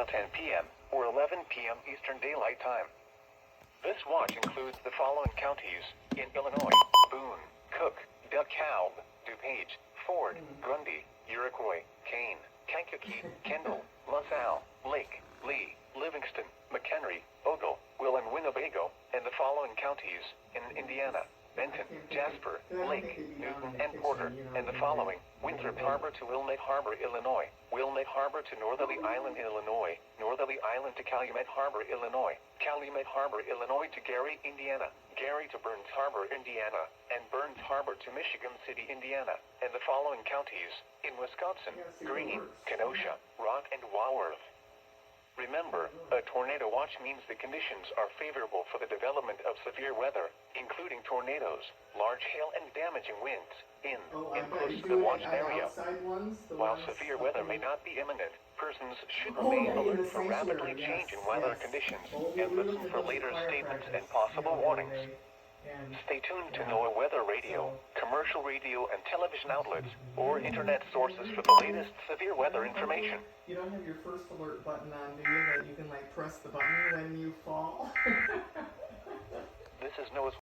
10 p.m. or 11 p.m. Eastern Daylight Time. This watch includes the following counties in Illinois: Boone, Cook, DeKalb, DuPage, Ford, Grundy, Iroquois, Kane, Kankakee, Kendall, LaSalle, Lake, Lee, Livingston, McHenry, Ogle, Will, and Winnebago, and the following counties in Indiana: Benton, Jasper, Lake, Newton, and Porter, and the following: Winthrop Harbor to Wilmette Harbor, Illinois; Wilmette Harbor to Northerly Island, Illinois; Northerly Island to Calumet Harbor, Illinois; Calumet Harbor, Illinois to Gary, Indiana; Gary to Burns Harbor, Indiana; and Burns Harbor to Michigan City, Indiana, and the following counties in Wisconsin: Greene, Kenosha, Rock, and Walworth. Remember, a tornado watch means the conditions are favorable for the development of severe weather, including tornadoes, large hail, and damaging winds in and close to the watched area. While severe weather may not be imminent, persons should remain alert for rapidly changing weather conditions and listen for later statements and possible warnings. Stay tuned to NOAA Weather Radio, commercial radio and television outlets, or internet sources for the latest severe weather information. You don't have your first alert button on, do you? That you can like press the button when you fall? This is NOAA's